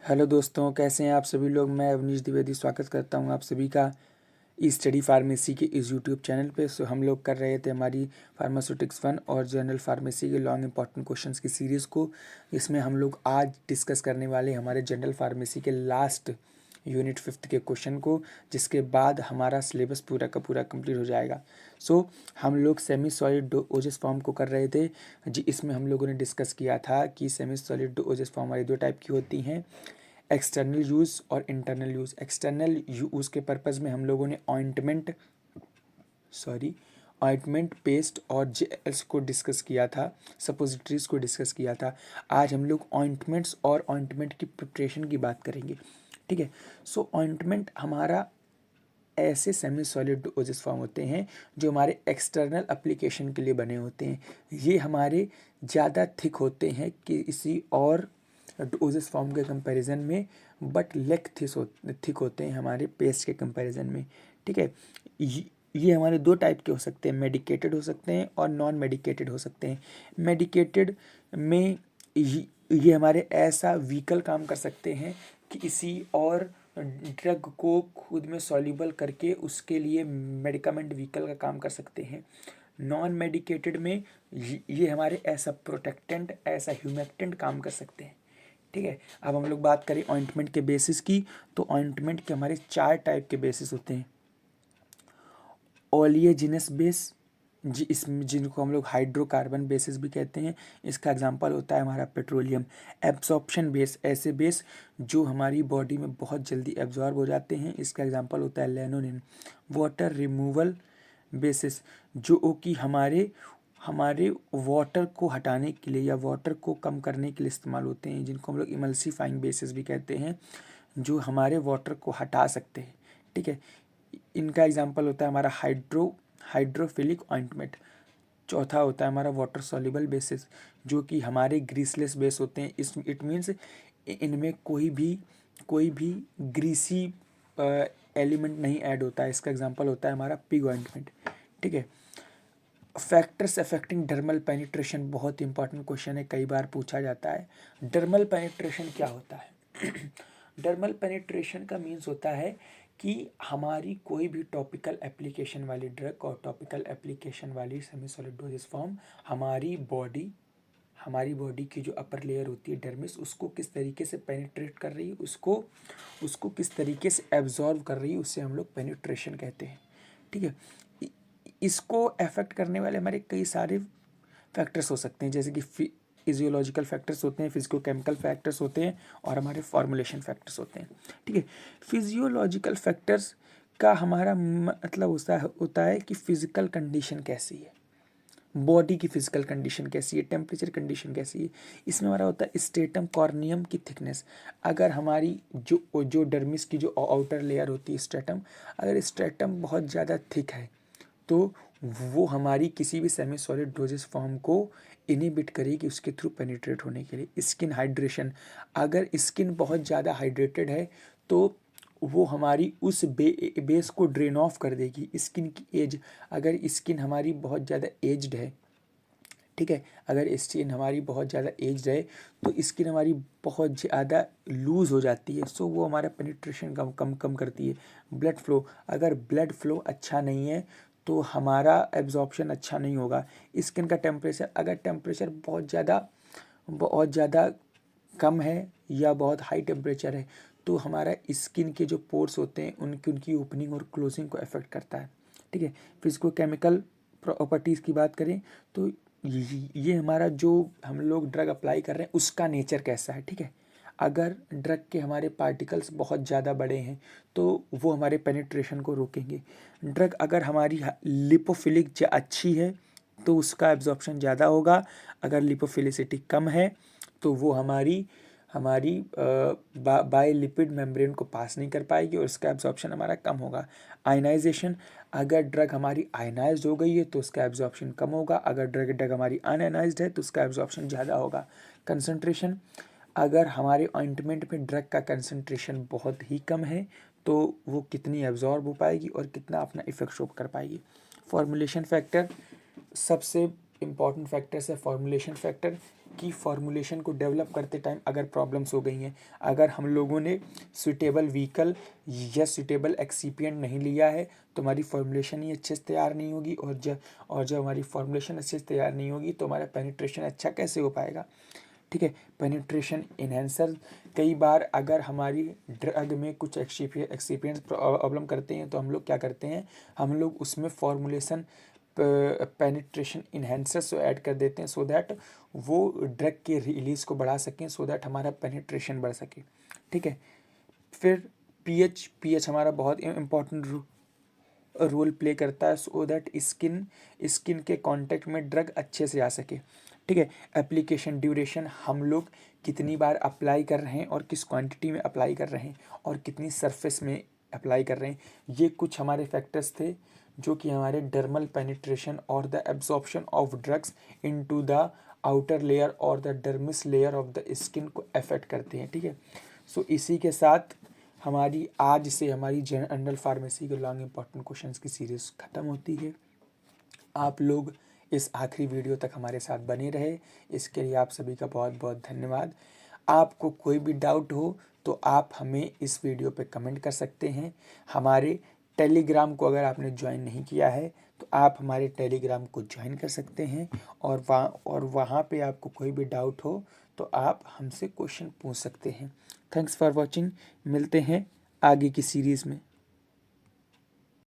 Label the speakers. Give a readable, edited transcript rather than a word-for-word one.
Speaker 1: Hello दोस्तों, कैसे हैं आप सभी लोग। मैं अवनीश द्विवेदी स्वागत करता हूं आप सभी का ई स्टडी फार्मेसी के इस यूट्यूब चैनल पे। हम लोग कर रहे थे हमारी फार्मास्यूटिक्स 1 और जनरल फार्मेसी के लॉन्ग इंपॉर्टेंट क्वेश्चंस की सीरीज़ को। इसमें हम लोग आज डिस्कस करने वाले हमारे जनरल फार्मेसी के लास्ट यूनिट 5 के क्वेश्चन को, जिसके बाद हमारा सिलेबस पूरा का पूरा कंप्लीट हो जाएगा। हम लोग सेमी सॉलिड ओजस फॉर्म को कर रहे थे जी। इसमें हम लोगों ने डिस्कस किया था कि सेमी सॉलिड ओजस फॉर्म हमारी दो टाइप की होती हैं, एक्सटर्नल यूज़ और इंटरनल यूज़। एक्सटर्नल यूज़ के पर्पज़ में हम लोगों ने ऑइंटमेंट, पेस्ट और जेल्स को डिस्कस किया था, सपोजिटरीज को डिस्कस किया था। आज हम लोग ऑइंटमेंट्स और ऑइंटमेंट की प्रिपरेशन की बात करेंगे, ठीक है। ऑइंटमेंट हमारा ऐसे सेमी सॉलिड डोजेस फॉर्म होते हैं जो हमारे एक्सटर्नल एप्लीकेशन के लिए बने होते हैं। ये हमारे ज़्यादा थिक होते हैं कि किसी और डोजेस फॉर्म के कंपैरिजन में, बट लेग थिक होते हैं हमारे पेस्ट के कंपैरिजन में, ठीक है। ये हमारे दो टाइप के हो सकते हैं, मेडिकेटेड हो सकते हैं और नॉन मेडिकेटेड हो सकते हैं। मेडिकेटेड में ये हमारे ऐसा व्हीकल काम कर सकते हैं कि किसी और ड्रग को खुद में सॉल्युबल करके उसके लिए मेडिकामेंट व्हीकल का काम कर सकते हैं। नॉन मेडिकेटेड में ये हमारे ऐसा प्रोटेक्टेंट, ऐसा ह्यूमेक्टेंट काम कर सकते हैं, ठीक है। अब हम लोग बात करें ऑइंटमेंट के बेसिस की, तो ऑइंटमेंट के हमारे 4 टाइप के बेसिस होते हैं। ओलियजिनस बेस, जिनको हम लोग हाइड्रोकार्बन बेसिस भी कहते हैं। इसका एग्जांपल होता है हमारा पेट्रोलियम। एब्सॉर्प्शन बेस, ऐसे बेस जो हमारी बॉडी में बहुत जल्दी एब्जॉर्ब हो जाते हैं। इसका एग्जांपल होता है लेनोनिन। वाटर रिमूवल बेसिस, जो कि हमारे वाटर को हटाने के लिए या वाटर को कम करने के लिए इस्तेमाल होते हैं, जिनको हम लोग इमल्सिफाइंग बेसिस भी कहते हैं, जो हमारे वाटर को हटा सकते हैं, ठीक है। इनका एग्जांपल होता है हमारा हाइड्रोफिलिक ऑइंटमेंट। चौथा होता है हमारा वाटर सॉल्युबल बेसिस, जो कि हमारे ग्रीसलेस बेस होते हैं। इट मीन्स इनमें कोई भी ग्रीसी एलिमेंट नहीं ऐड होता है। इसका एग्जांपल होता है हमारा पिग ऑइंटमेंट, ठीक है। फैक्टर्स अफेक्टिंग डर्मल पेनिट्रेशन, बहुत इंपॉर्टेंट क्वेश्चन है, कई बार पूछा जाता है। डर्मल पेनिट्रेशन क्या होता है? डर्मल पेनिट्रेशन का मीन्स होता है कि हमारी कोई भी टॉपिकल एप्लीकेशन वाली ड्रग और टॉपिकल एप्लीकेशन वाली सेमी सॉलिड डोजेस फॉर्म हमारी बॉडी की जो अपर लेयर होती है डर्मिस, उसको किस तरीके से पेनिट्रेट कर रही है, उसको किस तरीके से एब्जॉर्व कर रही है, उससे हम लोग पेनिट्रेशन कहते हैं, ठीक है। इसको अफेक्ट करने वाले हमारे कई सारे फैक्टर्स हो सकते हैं, जैसे कि फिजियोलॉजिकल फैक्टर्स होते हैं, फिजिको केमिकल फैक्टर्स होते हैं और हमारे फॉर्मुलेशन फैक्टर्स होते हैं, ठीक है। फिजियोलॉजिकल फैक्टर्स का हमारा मतलब होता है कि फिजिकल कंडीशन कैसी है, बॉडी की फिजिकल कंडीशन कैसी है, टेम्परेचर कंडीशन कैसी है। इसमें हमारा होता है स्ट्रेटम कॉर्नियम की थिकनेस। अगर हमारी जो डर्मिस की जो आउटर लेयर होती है स्ट्रेटम, अगर स्ट्रेटम बहुत ज़्यादा थिक है तो वो हमारी किसी भी सेमी सॉलिड डोजेस फॉर्म को इनिबिट करेगी उसके थ्रू पेनिट्रेट होने के लिए। स्किन हाइड्रेशन, अगर स्किन बहुत ज़्यादा हाइड्रेटेड है तो वो हमारी उस बेस को ड्रेन ऑफ कर देगी। स्किन की एज, अगर स्किन हमारी बहुत ज़्यादा एज्ड है, ठीक है, अगर स्किन हमारी बहुत ज़्यादा एज्ड है तो स्किन हमारी बहुत ज़्यादा लूज़ हो जाती है, सो वो हमारा पेनिट्रेशन कम करती है। ब्लड फ्लो, अगर ब्लड फ्लो अच्छा नहीं है तो हमारा एब्जॉर्प्शन अच्छा नहीं होगा। स्किन का टेम्परेचर, अगर टेम्परेचर बहुत ज़्यादा कम है या बहुत हाई टेम्परेचर है तो हमारा स्किन के जो पोर्स होते हैं उनकी ओपनिंग और क्लोजिंग को अफेक्ट करता है, ठीक है। फिजिको केमिकल प्रॉपर्टीज़ की बात करें तो ये हमारा जो हम लोग ड्रग अप्लाई कर रहे हैं उसका नेचर कैसा है, ठीक है। अगर ड्रग के हमारे पार्टिकल्स बहुत ज़्यादा बड़े हैं तो वो हमारे पेनिट्रेशन को रोकेंगे। ड्रग अगर हमारी लिपोफिलिक अच्छी है तो उसका एब्जॉर्प्शन ज़्यादा होगा। अगर लिपोफिलिसिटी कम है तो वो हमारी बाय लिपिड मेम्ब्रेन को पास नहीं कर पाएगी और इसका एब्जॉर्प्शन हमारा कम होगा। आयनाइजेशन, अगर ड्रग हमारी आयनाइज्ड हो गई है तो उसका एब्जॉर्प्शन कम होगा। अगर ड्रग हमारी अनआयनाइज्ड है तो उसका एब्जॉर्प्शन ज़्यादा होगा। कंसंट्रेशन, अगर हमारे ऑइंटमेंट में ड्रग का कंसंट्रेशन बहुत ही कम है तो वो कितनी एब्जॉर्ब हो पाएगी और कितना अपना इफेक्ट शो कर पाएगी। फॉर्मुलेशन फैक्टर, सबसे इम्पॉर्टेंट फैक्टर्स है फॉर्मुलेशन फैक्टर। की फॉर्मुलेशन को डेवलप करते टाइम अगर प्रॉब्लम्स हो गई हैं, अगर हम लोगों ने सुटेबल व्हीकल या सुटेबल एक्सीपिएंट नहीं लिया है तो हमारी फॉर्मुलेशन ही अच्छे से तैयार नहीं होगी, और जब हमारी फॉर्मुलेशन अच्छे से तैयार नहीं होगी तो हमारा पेनिट्रेशन अच्छा कैसे हो पाएगा। ठीक है, पेनिट्रेशन इन्हेंसर कई बार अगर हमारी ड्रग में कुछ एक्सीपिएंट्स प्रॉब्लम करते हैं तो हम लोग क्या करते हैं, हम लोग उसमें फॉर्मुलेशन पेनिट्रेशन इन्हेंसर्स ऐड कर देते हैं, सो दैट वो ड्रग के रिलीज़ को बढ़ा सकें, सो दैट हमारा पेनिट्रेशन बढ़ सके। ठीक है, फिर पीएच हमारा बहुत इम्पोर्टेंट रोल प्ले करता है, सो दैट स्किन के कांटेक्ट में ड्रग अच्छे से आ सके। ठीक है, एप्लीकेशन ड्यूरेशन, हम लोग कितनी बार अप्लाई कर रहे हैं और किस क्वांटिटी में अप्लाई कर रहे हैं और कितनी सरफेस में अप्लाई कर रहे हैं, ये कुछ हमारे फैक्टर्स थे जो कि हमारे डर्मल पेनिट्रेशन और the absorption of drugs into the outer layer और the dermis layer of the skin को अफेक्ट करते हैं। ठीक है, सो इसी के साथ हमारी आज से हमारी जनरल फार्मेसी के लॉन्ग इंपॉर्टेंट क्वेश्चंस की सीरीज ख़त्म होती है। आप लोग इस आखिरी वीडियो तक हमारे साथ बने रहे, इसके लिए आप सभी का बहुत बहुत धन्यवाद। आपको कोई भी डाउट हो तो आप हमें इस वीडियो पे कमेंट कर सकते हैं। हमारे टेलीग्राम को अगर आपने ज्वाइन नहीं किया है तो आप हमारे टेलीग्राम को ज्वाइन कर सकते हैं, और वहाँ पे आपको कोई भी डाउट हो तो आप हमसे क्वेश्चन पूछ सकते हैं। थैंक्स फॉर वॉचिंग, मिलते हैं आगे की सीरीज़ में।